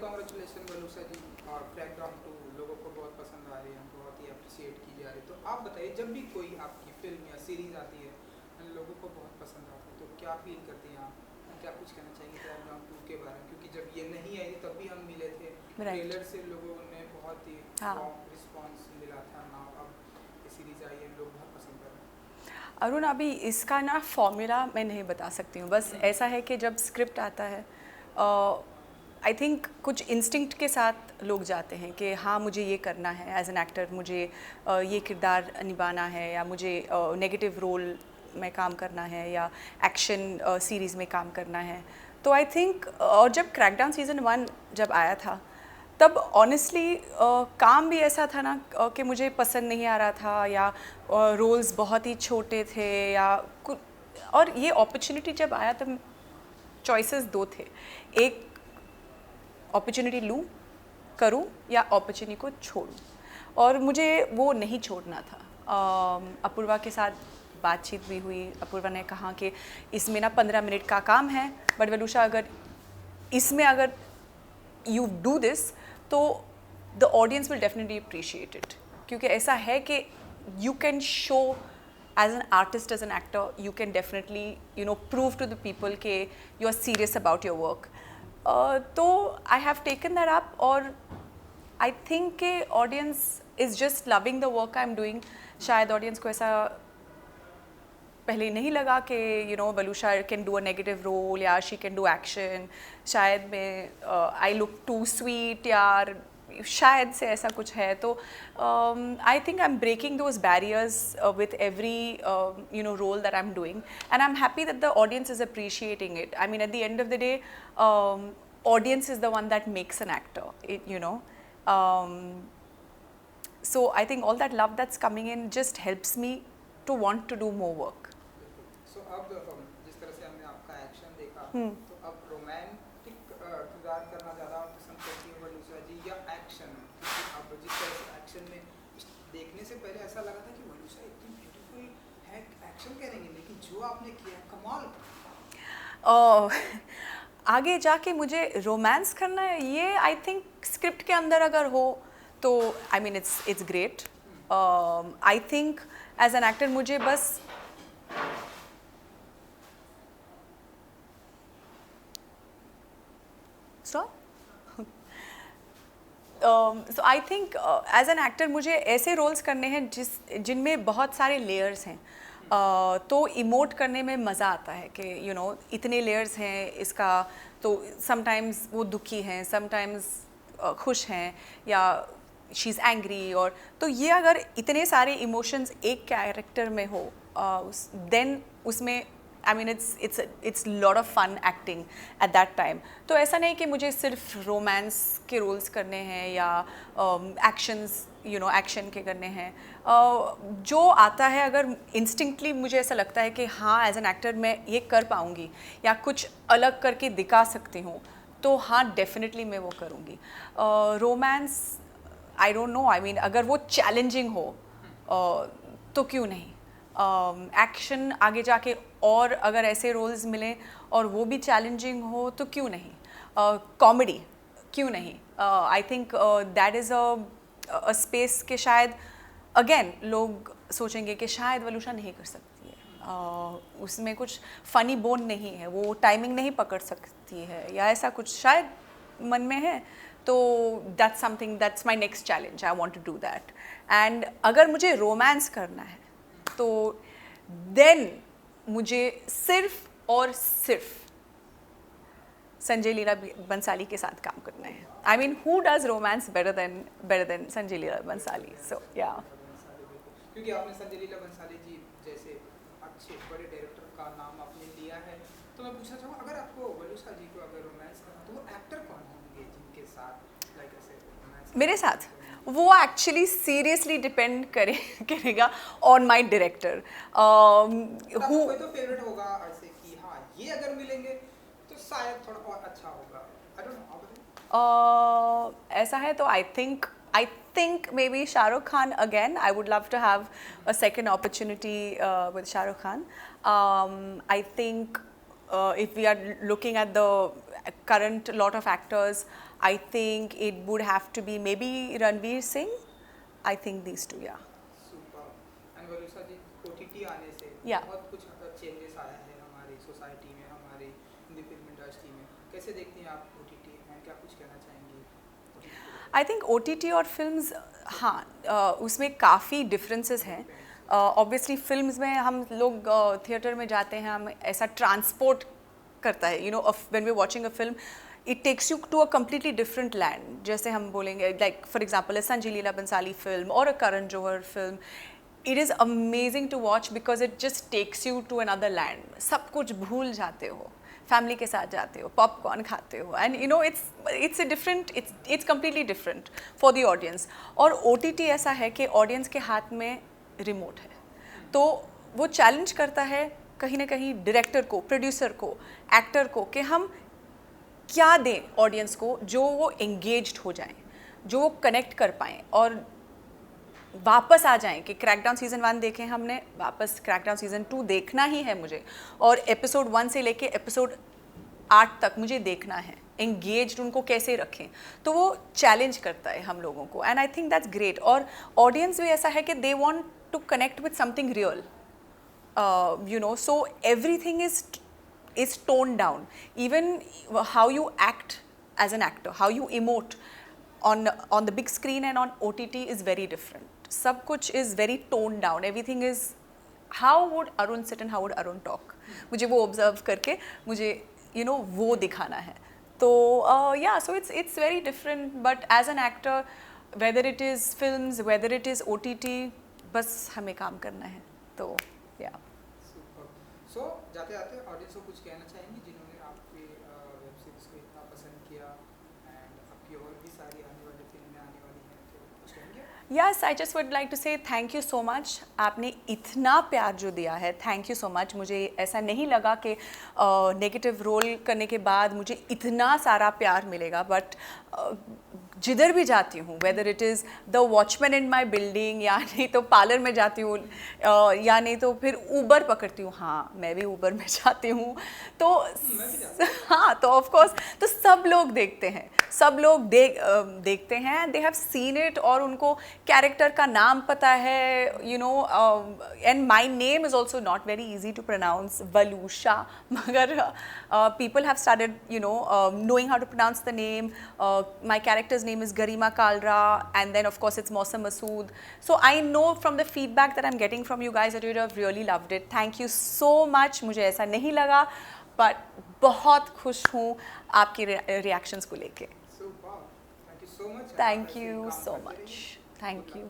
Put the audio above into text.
Congratulation वलूसा जी, और crackdown 2 लोगों को बहुत पसंद आ रही है, बहुत ही अप्रिशिएट की जा रही है। तो आप बताइए, जब भी कोई आपकी फिल्म या सीरीज़ आती है लोगों को बहुत पसंद आता है, तो क्या फील करती हैं आप? क्या कुछ कहना चाहेंगे क्रैकडाउन 2 के बारे में? क्योंकि जब ये नहीं आई तब भी हम मिले थे, ट्रेलर से लोगों ने बहुत ही रिस्पॉन्स मिला था। ना अब ये सीरीज़ आई है, लोग बहुत पसंद कर रहे हैं। अरुण, अभी इसका ना फॉर्मूला मैं नहीं बता सकती हूँ। बस ऐसा है कि जब स्क्रिप्ट आता है, आई थिंक कुछ इंस्टिंक्ट के साथ लोग जाते हैं कि हाँ मुझे ये करना है एज एन एक्टर, मुझे ये किरदार निभाना है, या मुझे नेगेटिव रोल में काम करना है, या एक्शन सीरीज़ में काम करना है। तो आई थिंक, और जब क्रैकडाउन सीज़न 1 जब आया था, तब ऑनेस्टली काम भी ऐसा था ना कि मुझे पसंद नहीं आ रहा था, या रोल्स बहुत ही छोटे थे, या और ये अपॉर्चुनिटी जब आया तब चॉइसेस दो थे, एक अपॉर्चुनिटी लूँ, करूँ, या अपॉर्चुनिटी को छोड़ूँ, और मुझे वो नहीं छोड़ना था। अपूर्वा के साथ बातचीत भी हुई। अपूर्वा ने कहा कि इसमें ना 15 मिनट का काम है, बट वलूसा अगर इसमें अगर यू डू दिस तो the audience will definitely appreciate it, क्योंकि ऐसा है कि you can show as an artist, as an actor, you can definitely prove to the people कि you are serious about your work. तो I have taken that up, और I think के audience is just loving the work I am doing. शायद audience को ऐसा पहले नहीं लगा कि Valusha can do a negative role, या शी कैन डू एक्शन, शायद मैं आई लुक टू स्वीट, यार शायद से ऐसा कुछ है। तो I think I am breaking those barriers with every role that I am doing, and I am happy that the audience is appreciating it. I mean at the end of the day audience is the one that makes an actor, so I think all that love that's coming in just helps me to want to do more work. So अब जिस तरह से हमने आपका action देखा, तो अब romantic किरदार करना ज़्यादा पसंद करती है वलूसा जी, या एक्शन? क्योंकि अब जिस तरह से एक्शन में देखने से पहले ऐसा लगा था कि वलूसा इतनी ब्यूटीफुल है, एक्शन करेंगे, लेकिन जो आपने किया कमाल। आगे जाके मुझे रोमांस करना है, ये आई थिंक स्क्रिप्ट के अंदर अगर हो तो I mean it's great. I think as an actor मुझे बस so I think as an actor मुझे ऐसे रोल्स करने हैं जिनमें बहुत सारे लेयर्स हैं। तो इमोट करने में मज़ा आता है कि इतने लेयर्स हैं इसका। तो समटाइम्स वो दुखी हैं, समटाइम्स खुश हैं, या शी इज़ एंग्री, और तो ये अगर इतने सारे इमोशंस एक कैरेक्टर में हो, देन उसमें I mean it's lot of fun acting at that time. तो ऐसा नहीं कि मुझे सिर्फ रोमांस के रोल्स करने हैं, या एक्शंस एक्शन के करने हैं। जो आता है, अगर इंस्टिंक्टली मुझे ऐसा लगता है कि हाँ एज एन एक्टर मैं ये कर पाऊँगी, या कुछ अलग करके दिखा सकती हूँ, तो हाँ डेफिनेटली मैं वो करूँगी। Romance I don't know, I mean अगर वो चैलेंजिंग हो तो क्यों नहीं। एक्शन आगे जाके और अगर ऐसे रोल्स मिलें और वो भी चैलेंजिंग हो तो क्यों नहीं। कॉमेडी क्यों नहीं। I think that is a space के शायद अगेन लोग सोचेंगे कि शायद वलूसा नहीं कर सकती है, उसमें कुछ फ़नी बोन नहीं है, वो टाइमिंग नहीं पकड़ सकती है, या ऐसा कुछ शायद मन में है। तो that's something, that's my next challenge, I want to do that. And अगर मुझे रोमांस करना है तो देन मुझे सिर्फ और सिर्फ संजय लीला बंसाली के साथ काम करना है। I mean who does romance better than Sanjay Leela Bhansali. So या क्योंकि आपने संजय लीला बंसाली जी जैसे अच्छे बड़े डायरेक्टर का नाम आपने लिया है, तो मैं पूछना चाहूँगा, अगर आपको वलूसा जी को अगर रोमांस करना, तो वो एक्टर कौन होंगे जिनके साथ लाइक ऐसे रोमांस मेरे साथ? वो एक्चुअली सीरियसली डिपेंड करेगा ऑन माई डायरेक्टर। कोई तो फेवरेट होगा ऐसे कि हाँ ये अगर मिलेंगे तो शायद थोड़ा और अच्छा होगा। आई डोंट नो, ऐसा है तो I think maybe Shah Rukh Khan again. I would love to have a second opportunity with Shah Rukh Khan. I think if we are looking at the current lot of actors, I think it would have to be maybe Ranveer Singh. I think these two, yeah. Super. And Varusha ji, OTT आने से Yeah. बहुत कुछ changes आया है हमारी society में, हमारी Hindi film industry में। कैसे देखती हैं आप ओटीटी एंड क्या कुछ कहना चाहेंगी OTT पे? आई थिंक OTT और फिल्म्स, हाँ, उसमें काफ़ी डिफरेंसेस हैं। ऑब्वियसली फिल्म्स में हम लोग थिएटर में जाते हैं, हम ऐसा ट्रांसपोर्ट करता है, when we watching a film it takes you to a completely different land. जैसे हम बोलेंगे like for example Sanjay Leela Bhansali film और a Karan Johar film, it is amazing to watch because it just takes you to another land. सब कुछ भूल जाते हो, family के साथ जाते हो, पॉपकॉर्न खाते हो, and it's a different, it's completely different for the audience. और OTT ऐसा है कि ऑडियंस के हाथ में रिमोट है, तो वो चैलेंज करता है कहीं ना कहीं डायरेक्टर को, प्रोड्यूसर को, एक्टर को, कि हम क्या दें ऑडियंस को जो वो एंगेज्ड हो जाएं, जो वो कनेक्ट कर पाएँ और वापस आ जाएं कि क्रैकडाउन सीज़न 1 देखें हमने, वापस क्रैकडाउन सीज़न 2 देखना ही है मुझे, और एपिसोड 1 से लेके एपिसोड 8 तक मुझे देखना है। एंगेज्ड उनको कैसे रखें, तो वो चैलेंज करता है हम लोगों को, and I think that's great. और ऑडियंस भी ऐसा है कि they want to connect with something real, so everything is toned down. Even how you act as an actor, how you emote on the big screen and on OTT is very different. सब कुछ is very toned down. Everything is how would Arun sit and how would Arun talk. मुझे वो observe करके मुझे वो दिखाना है। तो yeah, so it's very different. But as an actor, whether it is films, whether it is OTT, बस हमें काम करना है। तो yeah. सो जाते जाते ऑडियंस को कुछ कहना चाहेंगे जिन्होंने आपके वेब सीरीज को इतना पसंद किया, एंड आपकी और भी सारी आने वाली फिल्में आने वाली हैं, तो कुछ कहेंगे? Yes, I just would like to say thank you so much. आपने इतना प्यार जो दिया है, थैंक यू सो मच। मुझे ऐसा नहीं लगा कि नेगेटिव रोल करने के बाद मुझे इतना सारा प्यार मिलेगा, बट जिधर भी जाती हूँ, whether it is the watchman in my building, या नहीं तो पार्लर में जाती हूँ, या नहीं तो फिर ऊबर पकड़ती हूँ, हाँ मैं भी ऊबर में जाती हूँ, तो हाँ, तो ऑफ कोर्स तो सब लोग देखते हैं, सब लोग देखते हैं, दे हैव सीन इट, और उनको कैरेक्टर का नाम पता है, and my name is also not very easy to pronounce, Valusha, मगर people have started knowing how to pronounce the name. My character's name is Garima Kalra, and then of course it's Mausam Masood. So I know from the feedback that I'm getting from you guys that you have really loved it. Thank you so much. मुझे ऐसा नहीं लगा, but बहुत खुश हूँ आपके reactions को लेके. So wow, thank you so much. Thank you so much. Thank you.